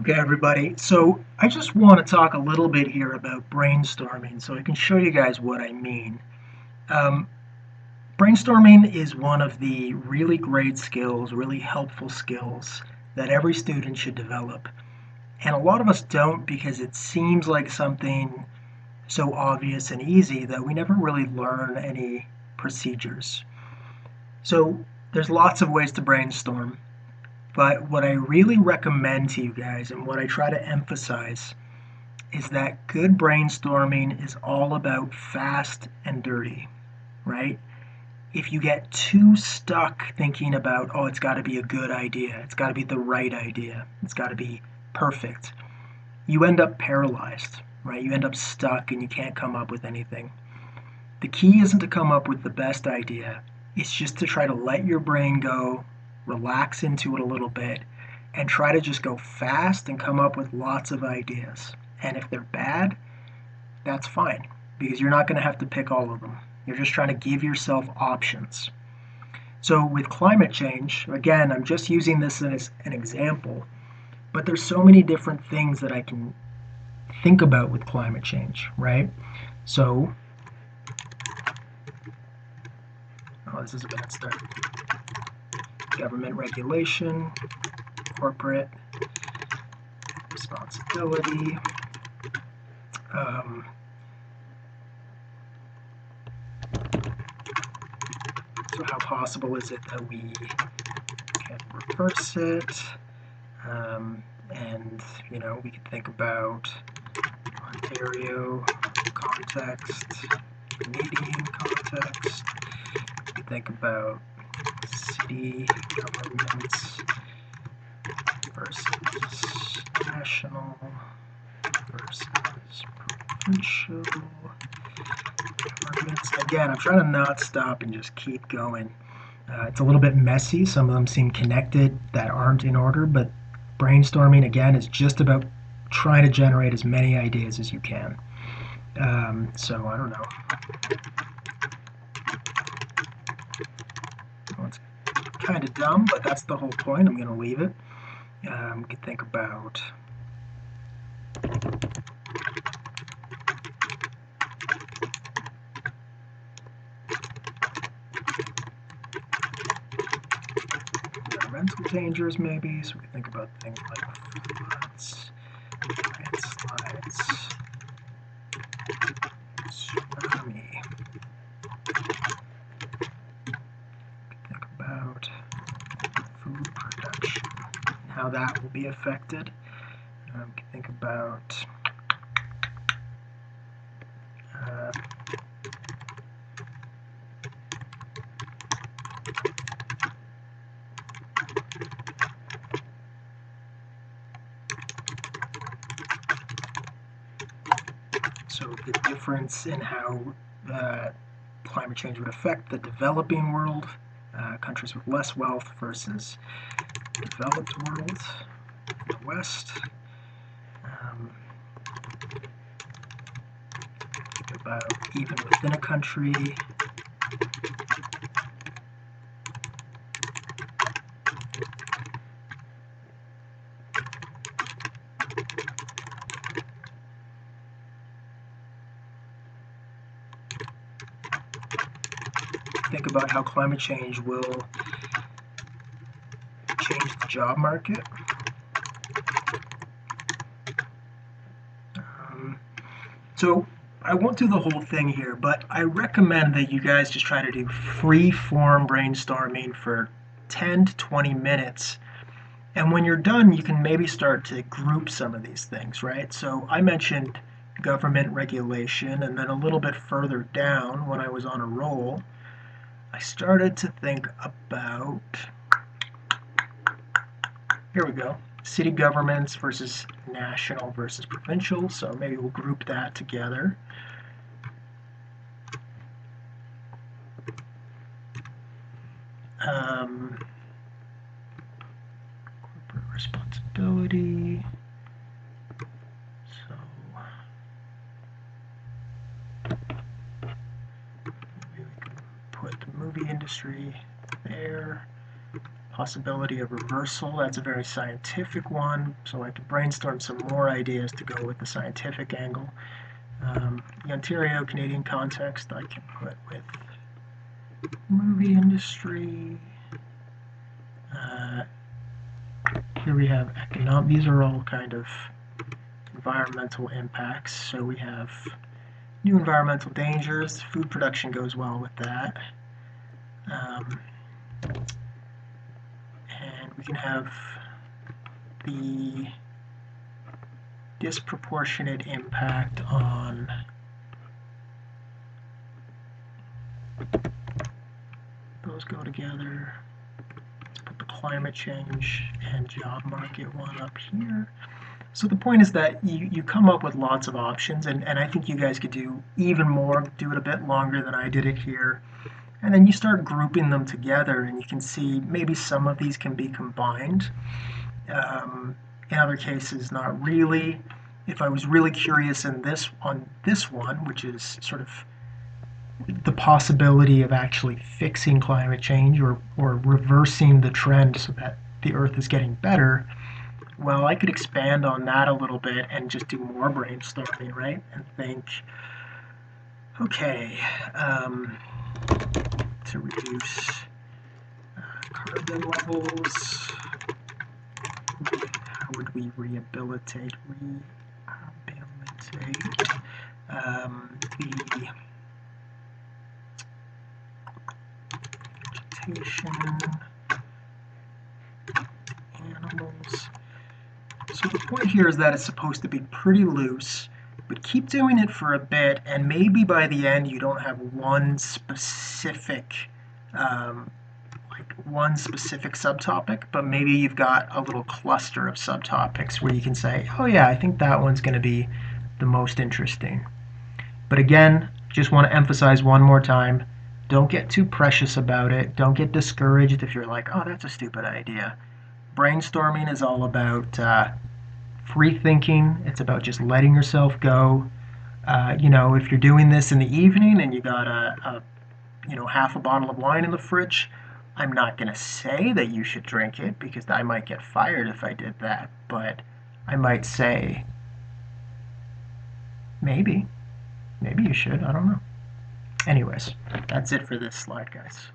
Okay, everybody. So I just want to talk a little bit here about brainstorming so I can show you guys what I mean. Um, Brainstorming is one of the really great skills, really helpful skills that every student should develop. And a lot of us don't because it seems like something so obvious and easy that we never really learn any procedures. So there's lots of ways to brainstorm. But what I really recommend to you guys and what I try to emphasize is that good brainstorming is all about fast and dirty, right? If you get too stuck thinking about, oh, it's got to be a good idea, it's got to be the right idea, it's got to be perfect, you end up paralyzed, right? You end up stuck and you can't come up with anything. The key isn't to come up with the best idea, it's just to try to let your brain go, relax into it a little bit, and try to just go fast and come up with lots of ideas. And if they're bad, that's fine because you're not going to have to pick all of them. You're just trying to give yourself options. So with climate change, again, I'm just using this as an example, but there's so many different things that I can think about with climate change, right? So, this is a bad start. Government regulation, corporate responsibility, so how possible is it that we can reverse it? And, we could think about Ontario context, Canadian context. We could think about city governments versus national versus provincial governments. Again, I'm trying to not stop and just keep going. It's a little bit messy. Some of them seem connected that aren't in order, but brainstorming, again, is just about trying to generate as many ideas as you can. So, I don't know. Well, it's kind of dumb, but that's the whole point. I'm going to leave it. We could think about environmental dangers, maybe. So we can think about things like floods, landslides, tsunami. Think about food production, how that will be affected. We can think about so the difference in how climate change would affect the developing world, countries with less wealth versus developed world, the West. Think about even within a country. Think about how climate change will change the job market. So I won't do the whole thing here, but I recommend that you guys just try to do free form brainstorming for 10 to 20 minutes. And when you're done, you can maybe start to group some of these things, right? So I mentioned government regulation, and then a little bit further down, when I was on a roll, I started to think about, here we go, city governments versus national versus provincial. So maybe we'll group that together. Corporate responsibility. So maybe we can put the movie industry there. Possibility of reversal, that's a very scientific one, so I could brainstorm some more ideas to go with the scientific angle. The Ontario Canadian context I can put with movie industry. Here we have economic, these are all kind of environmental impacts. So we have new environmental dangers, food production goes well with that. And we can have the disproportionate impact on those go together. Let's put the climate change and job market one up here. So the point is that you come up with lots of options, and I think you guys could do even more, do it a bit longer than I did it here. And then you start grouping them together, and you can see maybe some of these can be combined. In other cases, not really. If I was really curious on this one, which is sort of the possibility of actually fixing climate change or reversing the trend so that the Earth is getting better, well, I could expand on that a little bit and just do more brainstorming, right? And think, okay, to reduce carbon levels, how would we rehabilitate the vegetation, animals. So the point here is that it's supposed to be pretty loose, but keep doing it for a bit, and maybe by the end you don't have one specific subtopic, but maybe you've got a little cluster of subtopics where you can say, oh yeah, I think that one's going to be the most interesting. But again, just want to emphasize one more time, don't get too precious about it. Don't get discouraged if you're like, oh, that's a stupid idea. Brainstorming is all about free thinking. It's about just letting yourself go. If you're doing this in the evening and you got half a bottle of wine in the fridge, I'm not going to say that you should drink it because I might get fired if I did that. But I might say, maybe you should. I don't know. Anyways, that's it for this slide, guys.